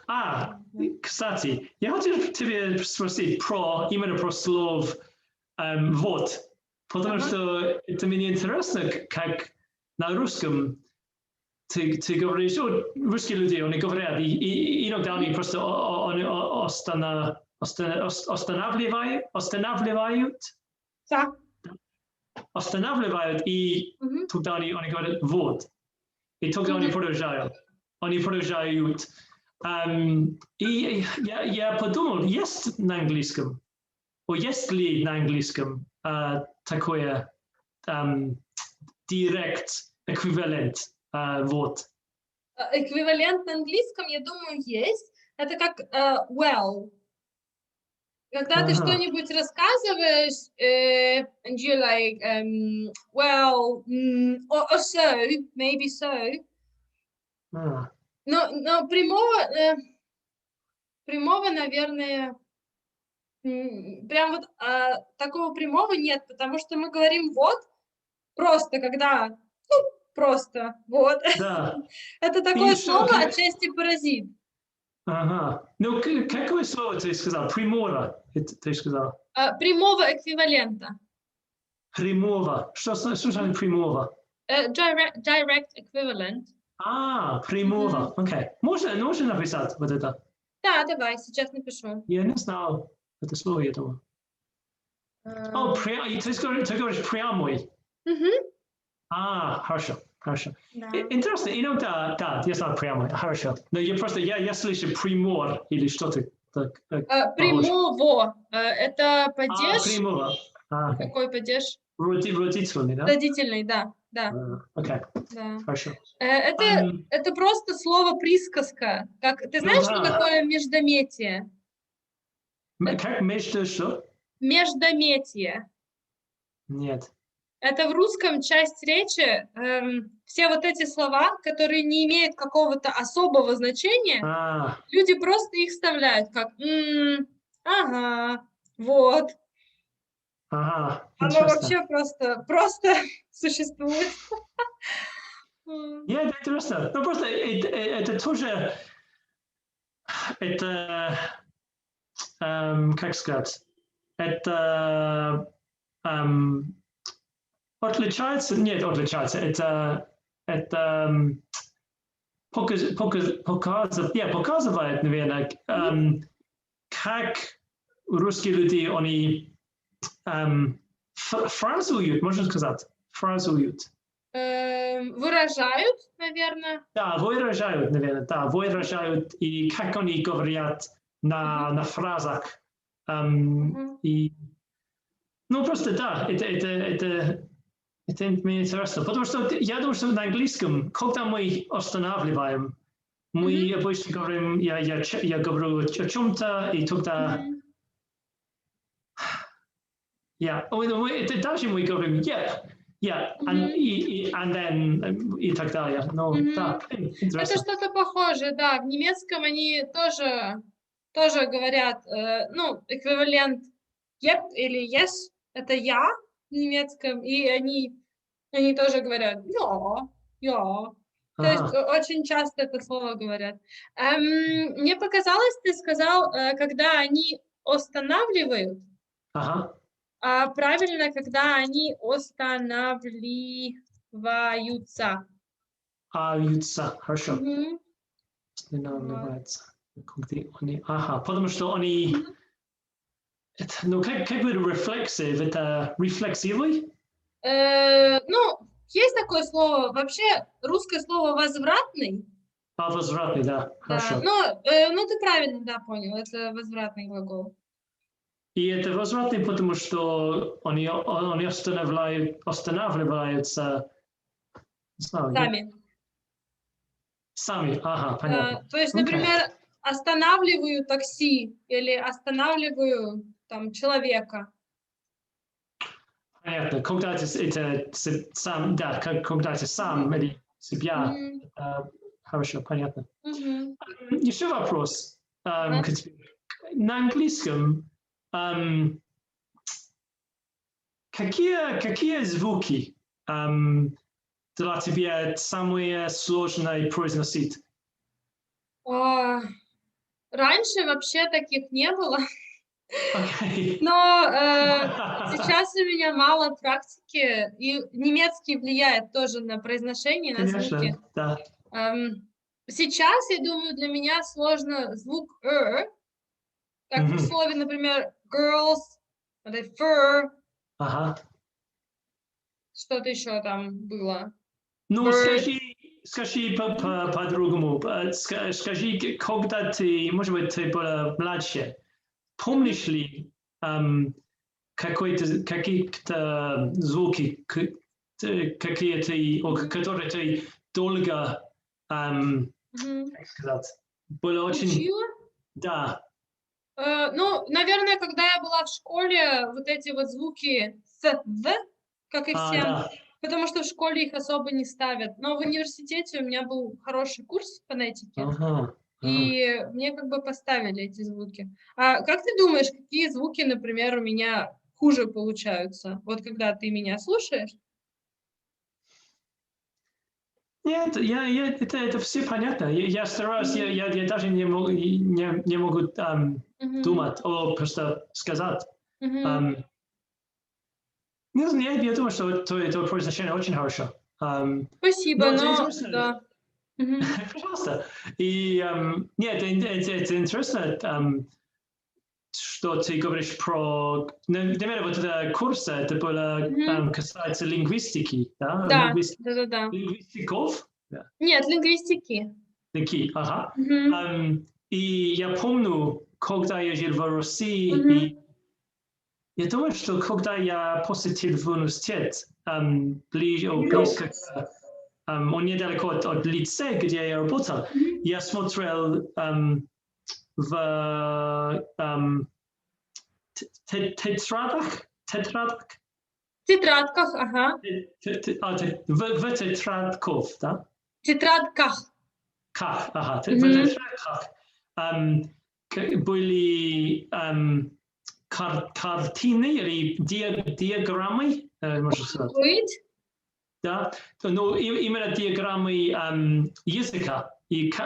Кстати, я хотел тебя спросить именно про слово «вот», потому что это мне интересно, как на русском ты говоришь, русские люди, они говорят, и иногда они просто останавливают, Так. и тогда они говорят «вот». И тогда они продолжают. И я подумал, есть на английском, есть ли на английском такое direct эквивалент «вот»? Эквивалент на английском, я думаю, есть. Это как well. Когда ты что-нибудь рассказываешь, and you're like, well, or so, maybe so. Но прямого, наверное, прям вот такого прямого нет, потому что мы говорим вот просто, когда, просто, вот. Да. Это такое слово отчасти паразит. Ага. Ну, какое слово ты сказал? Прямого, ты сказал? Прямого эквивалента. Прямого. Что значит прямого? Direct equivalent. Прямого. Окей. Можно написать вот это? Да, давай, сейчас напишу. Я не знал это слово, я думаю. Ты говоришь прямой. Хорошо. Да. Интересно, иногда, да, я знаю прямой, хорошо. Но я слышу примор или что-то так. Прямого. Это падеж. Прямого. Какой падеж? Родительный, да? Родительный, да. Окей, Да. хорошо. Это просто слово присказка. Ты знаешь, что такое междометие? Как между что? Междометие. Нет. Это в русском часть речи, все вот эти слова, которые не имеют какого-то особого значения, люди просто их вставляют, как ага, вот. Оно вообще просто существует. Нет, это интересно. Ну, просто это тоже, это, как сказать, это отличается, это показывает, наверное, как русские люди, они фразуют, можно сказать, выражают, наверное. Да, выражают, наверное, выражают, и как они говорят на фразах. И, просто да, это мне интересно, потому что я думаю, что на английском, когда мы останавливаем, мы обычно говорим, я говорю о чем-то, и тогда, это даже мы говорим, and then, и так далее. Но, да, интересно. Это что-то похожее, да. В немецком они тоже говорят, эквивалент yep или yes, это я в немецком, и они тоже говорят ja. То есть очень часто это слово говорят. Мне показалось, ты сказал, когда они останавливают, а правильно, когда они останавливаются. Хорошо. Останавливаются. Потому что они... как бы рефлексив, это рефлексивный? Есть такое слово, вообще русское слово «возвратный». Возвратный, да, хорошо. Ты правильно, да, понял, это возвратный глагол. И это возвратный, потому что они останавливаются сами, понятно. То есть, например, останавливаю такси или останавливаю человека. Понятно. Когда это сам, да, когда ты сам или себя. Хорошо, понятно. Еще вопрос. На английском какие звуки для тебя самое сложное произносить? Раньше вообще таких не было, Окей. но сейчас у меня мало практики, и немецкий влияет тоже на произношение, на звуки. Конечно, да. Сейчас, я думаю, для меня сложно звук как в слове, например, girls, или fur, Ага. что-то еще там было. Ну, Bird. скажи по-другому. Скажи, когда ты, может быть, ты была младше, помнишь ли какие-то звуки, которые ты долго, как сказать, было очень... Учила? Да. Ну, наверное, когда я была в школе, вот эти вот звуки с, в, как и всем, Да. потому что в школе их особо не ставят. Но в университете у меня был хороший курс фонетики, Ага. и мне как бы поставили эти звуки. А как ты думаешь, какие звуки, например, у меня хуже получаются? Вот когда ты меня слушаешь? Нет, это все понятно. Я стараюсь, я даже не могу думать, просто сказать. Не знаю, я думаю, что это произношение очень хорошо. Спасибо, Но это но интересно. да. Пожалуйста. И нет, это интересно, что ты говоришь про... Наверное, вот это курс, это было касается лингвистики, да? Да, да. Лингвистиков? Нет, лингвистики. Ага. Мгм. И я помню, когда я жил в России, и я думаю, что когда я посетил в университет, близко, он недалеко от лицея, где я работал, я смотрел в тетрадах, В тетрадках, ага. в тетрадков, да? Тетрадках. Ага, в Мгм. тетрадках были картины или диаграммы, можно сказать. Быть? Да, но именно диаграммы языка и рта.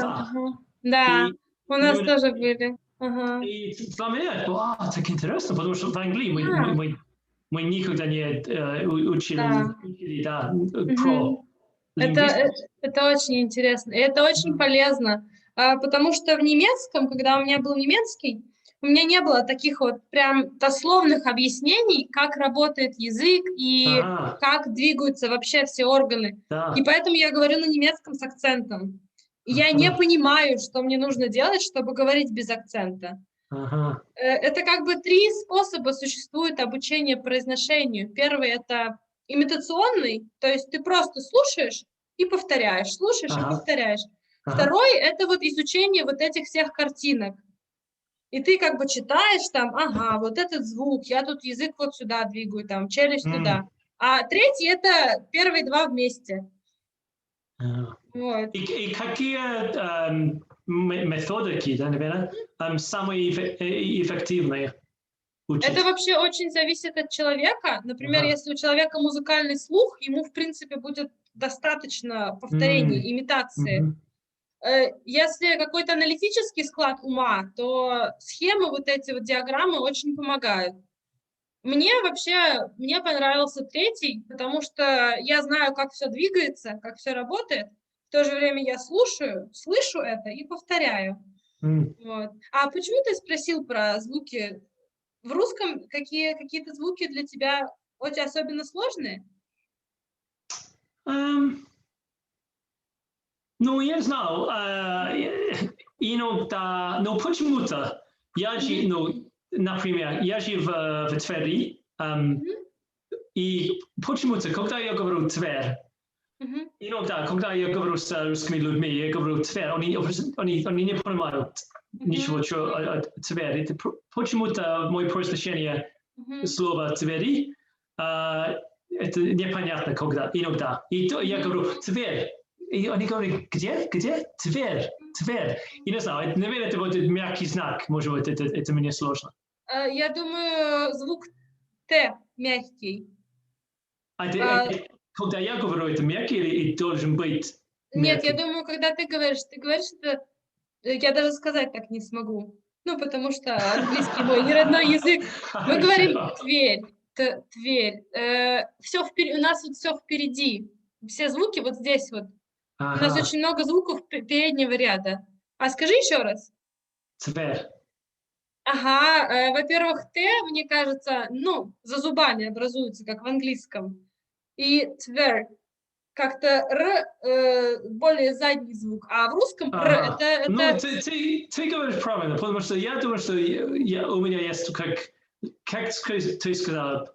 Ага. Да, И у нас тоже были. Ага. и для меня это было так интересно, потому что в Англии мы никогда не учили да, про Мгм. Это, лингвистику. это очень интересно, и это очень полезно, потому что в немецком, когда у меня был немецкий, у меня не было таких вот прям дословных объяснений, как работает язык и Ага, как двигаются вообще все органы. И да. поэтому я говорю на немецком с акцентом. И я не Ага, понимаю, что мне нужно делать, чтобы говорить без акцента. ага, Это как бы 3 способа существует обучения произношению. Первый — это имитационный, то есть ты просто слушаешь и повторяешь, слушаешь и ага, повторяешь. ага. Второй — это вот изучение вот этих всех картинок. И ты как бы читаешь там, ага, вот этот звук, я тут язык вот сюда двигаю, там, челюсть туда. А третий — это первые 2 вместе. Вот. И какие методики, да, наверное, самые эффективные Это учить? вообще очень зависит от человека. Например, Ага. если у человека музыкальный слух, ему, в принципе, будет достаточно повторений, имитации. Мгм. Если какой-то аналитический склад ума, то схемы, вот эти вот диаграммы очень помогают. Мне понравился третий, потому что я знаю, как все двигается, как все работает. В то же время я слышу это и повторяю. Вот. А почему ты спросил про звуки? В русском какие-то звуки для тебя очень особенно сложные? Ну, я знал, иногда, но почему-то например, я жил в Твери, Мгм. и почему-то, когда я говорю Тверь, Мгм. иногда, когда я говорю с русскими людьми, я говорю Тверь, они не понимают ничего, что Тверь. Это почему-то мое произношение слова Твери, это непонятно иногда. И то я говорю Тверь. И они говорят, где? Тверь. И не знаю, наверное, это вот мягкий знак, может быть, это мне сложно. Я думаю, звук Т мягкий. А А, когда я говорю, это мягкий или должен быть Нет, я мягкий? думаю, когда ты говоришь это, я даже сказать так не смогу. Ну, потому что английский мой не родной язык. Мы говорим Хорошо. Тверь, Тверь. Всё у нас вот все впереди. Все звуки вот здесь вот. У нас Ага, очень много звуков переднего ряда. А скажи еще раз. Тверь. Ага, во-первых, Т, мне кажется, ну, за зубами образуется, как в английском. И Тверь. Как-то более задний звук, а в русском Ага. Ну, это ты говоришь правильно, потому что я думаю, что у меня есть как ты сказала,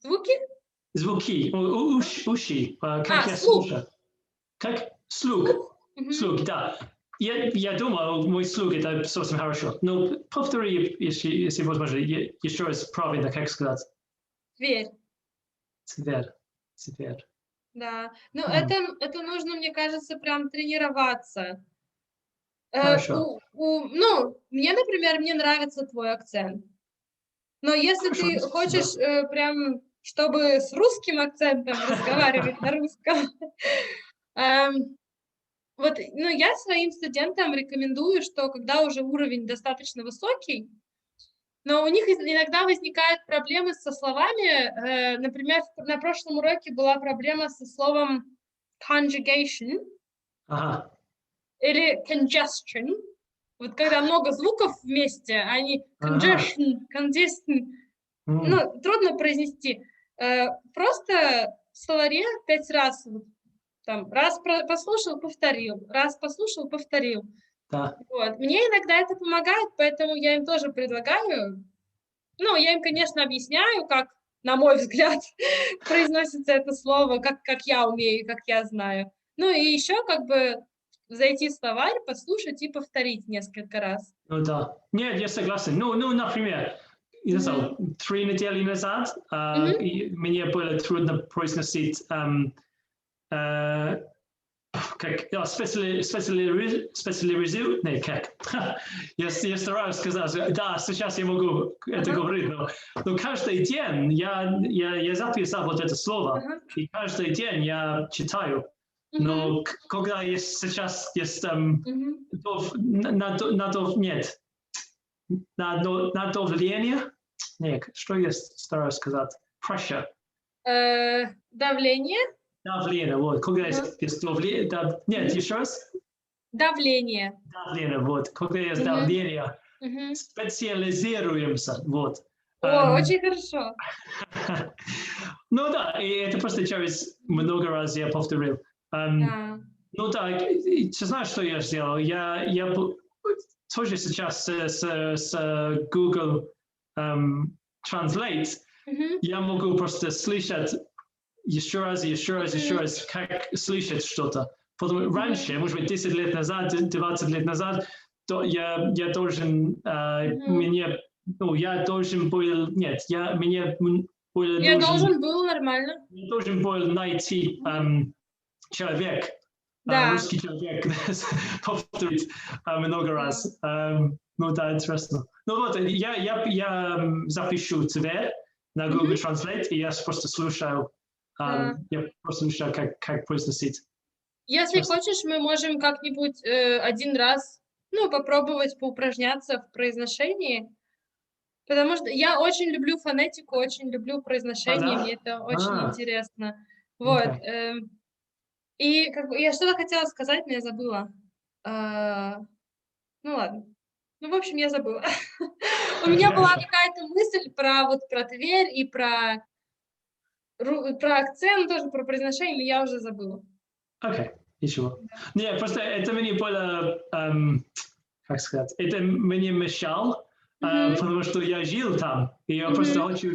звуки? звуки, уши, как я Слух, слушаю. Как слух, слух. Мгм. слух, да. Я думал, мой слух это совсем хорошо. Но повтори, если возможно, еще раз правильно, как сказать. Тверь, Тверь, Тверь. да. Ну, М, это нужно, мне кажется, прям тренироваться. Хорошо. Ну, мне, например, мне нравится твой акцент. Но если Хорошо, ты спасибо. хочешь, прям, чтобы с русским акцентом разговаривать на русском, эм, вот, ну, я своим студентам рекомендую, что когда уже уровень достаточно высокий, но у них иногда возникают проблемы со словами. Например, на прошлом уроке была проблема со словом conjugation Ага. или congestion. Вот когда много звуков вместе, они Ага. congestion, М, ну, трудно произнести. Просто в словаре 5 раз, вот, там, послушал, повторил, раз послушал, повторил. Да. Вот. Мне иногда это помогает, поэтому я им тоже предлагаю. Ну, я им, конечно, объясняю, как, на мой взгляд, произносится это слово, как я умею, как я знаю. Ну и еще как бы зайти в словарь, послушать и повторить несколько раз. Ну да. Нет, я согласен. Ну, например, я не Мгм. знаю, 3 недели назад Мгм. мне было трудно произносить э, как специализированный, как я стараюсь сказать, да, сейчас я могу это Ага. говорить, но каждый день я записал вот это слово, Ага. и каждый день я читаю. Мгм. Но когда есть, сейчас есть Мгм. нет, надавление, нет, что я стараюсь сказать, pressure, Давление. давление, вот, когда Ага. есть давление, нет, Мгм. еще раз, Давление. давление, вот, когда есть Мгм. давление, Мгм. специализируемся, вот. О, очень хорошо. Ну да, и это просто через Мгм. много раз я повторил. Эм, Да. Ну да, ты знаешь, что я сделал? Я тоже сейчас с Google Translate Мгм. я могу просто слышать еще раз, еще раз, еще Мгм. раз, как слышать что-то. Потому Мгм. раньше, может быть, 10 лет назад, 20 лет назад, то я должен, Мгм. я должен был, нет, мне было Я нужен, должен был нормально. я должен был найти Мгм. человек, Да, русский человек, повторить много да. раз. Ну да, интересно. Ну вот, я запишу Тверь на Google Мгм. Translate, и я просто слушаю, Да. я просто слушаю, как произносить. Если Интересно. хочешь, мы можем как-нибудь, 1 раз, ну, попробовать поупражняться в произношении, потому что я очень люблю фонетику, очень люблю А, произношение, мне да? это очень А, интересно. Вот, окей. и как бы я что-то хотела сказать, но я забыла. А, ну ладно. Ну, в общем, я забыла. У меня была Хорошо. какая-то мысль про вот про Тверь и про акцент тоже, про произношение, но я уже забыла. Окей, ничего. Да. Не, просто это мне было, как сказать, это мне мешал, Мгм. потому что я жил там, и я просто Мгм. хочу.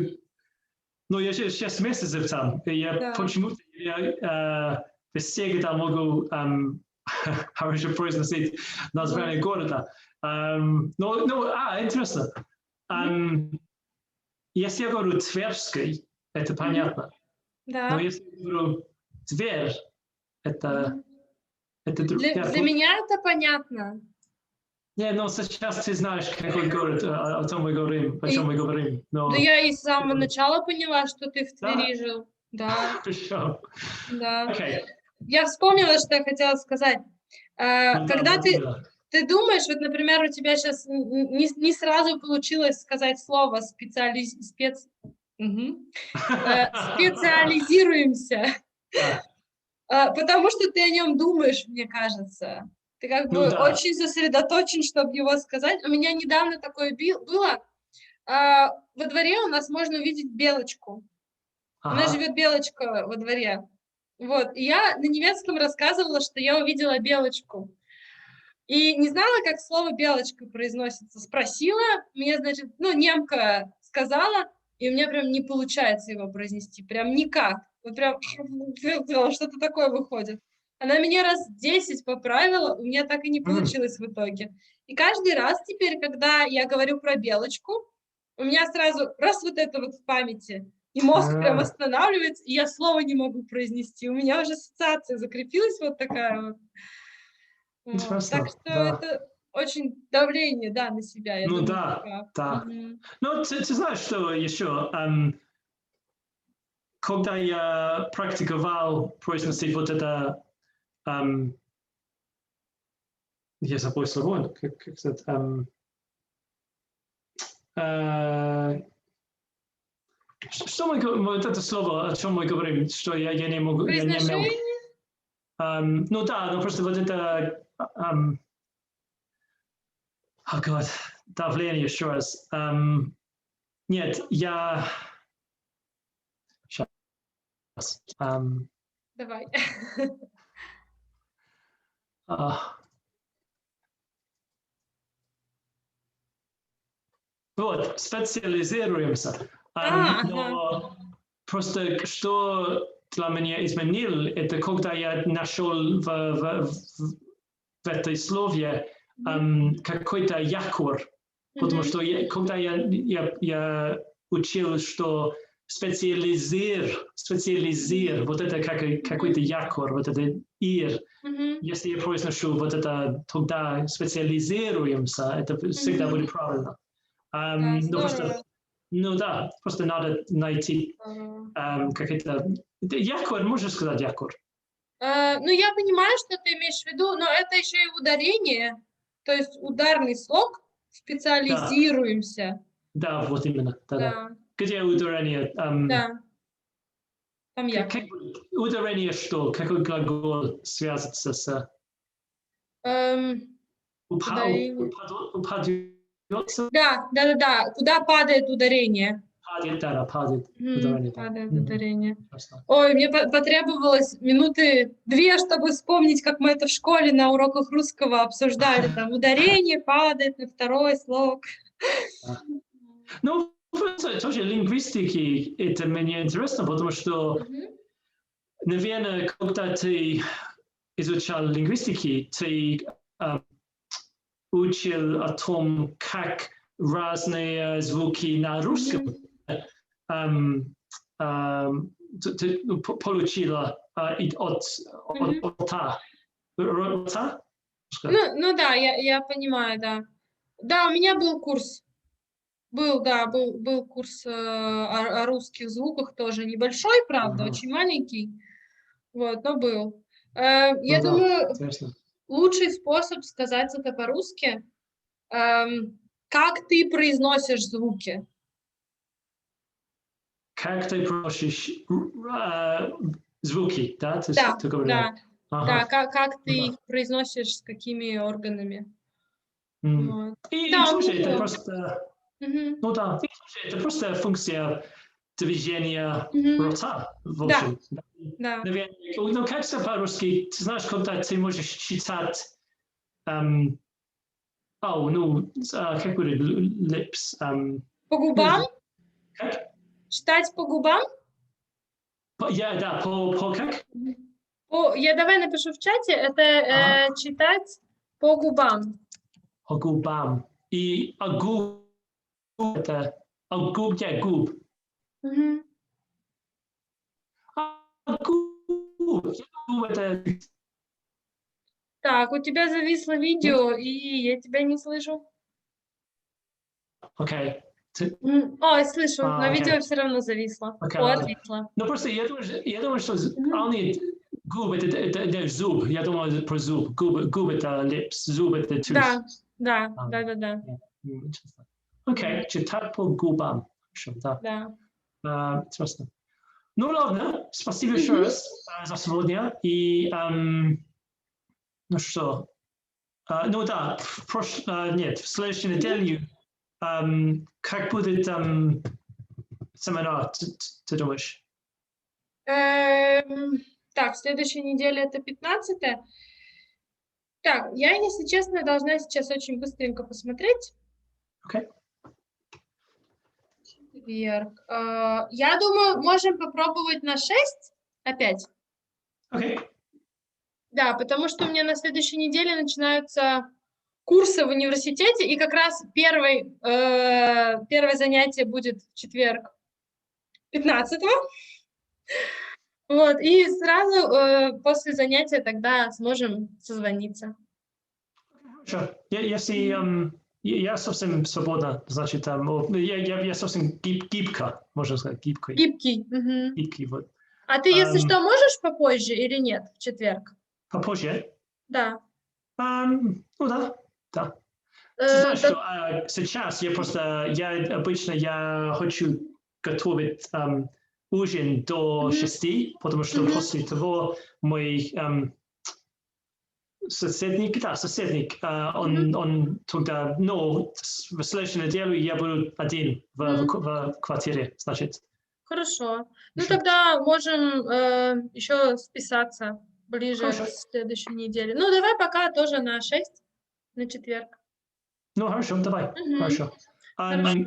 Ну, я же 6 месяцев там, и я Да. почему-то всегда могу хорошо произносить Ага. название города. Интересно. Мгм. Ам, Если я говорю Тверской, это Мгм. понятно. Но Да. если я говорю Тверь, это, Мгм. это Для нет, меня это понятно. Не, но сейчас ты знаешь, какой город, о чем мы говорим. Но... Да я и с самого начала поняла, что ты в Твери Да? жил. Да, Хорошо. да. Окей. Я вспомнила, что я хотела сказать. Ну, да, Когда вот именно. ты думаешь, вот, например, у тебя сейчас не сразу получилось сказать слово специализируемся, Да. потому что ты о нем думаешь, мне кажется. Ты как Ну бы да. очень сосредоточен, чтобы его сказать. У меня недавно такое было. Во дворе у нас можно увидеть белочку. У нас Ага. живет белочка во дворе. Вот. И я на немецком рассказывала, что я увидела белочку. И не знала, как слово «белочка» произносится. Спросила, мне, значит, немка сказала, и у меня прям не получается его произнести. Прям никак. Вот прям что-то такое выходит. Она меня раз 10 поправила, у меня так и не получилось в итоге. И каждый раз теперь, когда я говорю про белочку, у меня сразу раз вот это вот в памяти, и мозг прям останавливается, и я слово не могу произнести. У меня уже ассоциация закрепилась вот такая вот. Вот. Так Интересно, что да. это очень давление, да, на себя, я Ну думаю, ты да, прав. да. Мгм. Ну, ты знаешь, что еще? Когда я практиковал произносить вот это, я забыл слово, как сказать, что мы говорим, вот это слово, о чем мы говорим, что я не могу, я не имел. Произношение? Ну да, но просто вот это, God, давление еще раз. Нет, я... Сейчас. Давай. Вот, специализируемся. Ага. Но просто что для меня изменил, это когда я нашел в этой слове какой-то якорь. Потому что когда я учил, что специализир, вот это какой-то якорь, вот это ир. Если я произношу вот это, тогда специализируемся, это всегда будет правильно. Да, Ну, здорово. просто надо найти Здорово. какие-то... Якорь, можешь сказать якорь? Ну, я понимаю, что ты имеешь в виду, но это еще и ударение, то есть ударный слог, Да, специализируемся. да, вот именно, да. Да, Где ударение? да, там Как якорь. ударение что? Какой глагол связывается с... Ударение. Упадется? Да. Куда падает ударение? Падает, да, падает ударение, да. Падает ударение. Ясно. Ой, мне потребовалось минуты 2, чтобы вспомнить, как мы это в школе на уроках русского обсуждали. Там ударение падает на второй слог. Ну, тоже лингвистики, это мне интересно, потому что, наверное, когда ты изучал лингвистики, ты учил о том, как разные звуки на русском ты получила от рота. Рота? Ну да, я понимаю, да. Да, у меня был курс. Был курс о русских звуках тоже. Небольшой, правда, очень маленький. Вот, но был. Я Ну да, думаю, интересно. лучший способ сказать это по-русски, как ты произносишь звуки. Как ты произносишь звуки, да? Ты говорила? Да, Ага. как ты Да. их произносишь, с какими органами. Вот. И Да, у тоже это меня было. просто, Мгм. ну да, и тоже это просто функция движения Мгм. рота, в Да, общем. да. Наверное, ну как это по-русски, ты знаешь, когда ты можешь читать, как будет lips, По губам? как? Читать по губам? Да, по как? Я давай напишу в чате. Это Ага. читать по губам. По губам. И губ это губ, губ. Мгм. Губ это... Так, у тебя зависло видео, и я тебя не слышу. Окей. О, слышу, но окей. видео все равно зависло. Окей, О, ладно. отвисло. Ну, просто я думаю, что губ это зуб. Я думаю про зуб. Губ это lips, зуб это tooth. Да. Интересно. Окей, читать по губам. Хорошо, да. Да. Интересно. Ну, ладно. Спасибо еще раз за сегодня. И, ну что, ну да, нет, в следующей неделе, как будет семинар, ты думаешь? Так, в следующей неделе это 15-е. Так, я, если честно, должна сейчас очень быстренько посмотреть. Окей. Четверг. Я думаю, можем попробовать на 6 опять. Окей. Да, потому что у меня на следующей неделе начинаются курсы в университете, и как раз первое занятие будет в четверг 15-го. Вот, и сразу после занятия тогда сможем созвониться. Хорошо. Если я совсем свободна, значит, я совсем гибко, можно сказать, гибкий. Гибкий, вот. А ты, если что, можешь попозже или нет, в четверг? Попозже? Да. Ну да. Ты знаешь, что сейчас обычно я хочу готовить ужин до 6, потому что после того мой соседник, он тогда, в следующую неделю я буду один в квартире, значит. Хорошо. Ну тогда можем еще списаться ближе к следующей неделе. Ну давай пока тоже на 6, на четверг. Ну хорошо, давай. Хорошо.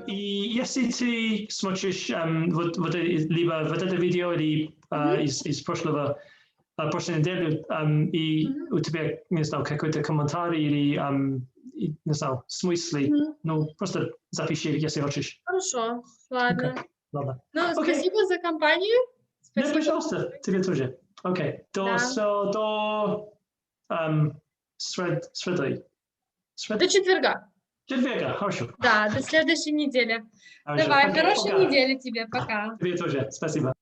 И если ты смотришь либо вот это видео или из прошлой недели, и у тебя, не знаю, какой-то комментарий или, не знаю, смысле, ну, просто запиши, если хочешь. Хорошо, ладно. Okay. Ладно. Ну, спасибо за компанию. Да, пожалуйста, тебе тоже. Окей. До среды. До четверга. Четверга, хорошо. Да, до следующей недели. Хорошо. Давай, Окей, хорошей пока. недели тебе. Пока. Тебе тоже. Спасибо.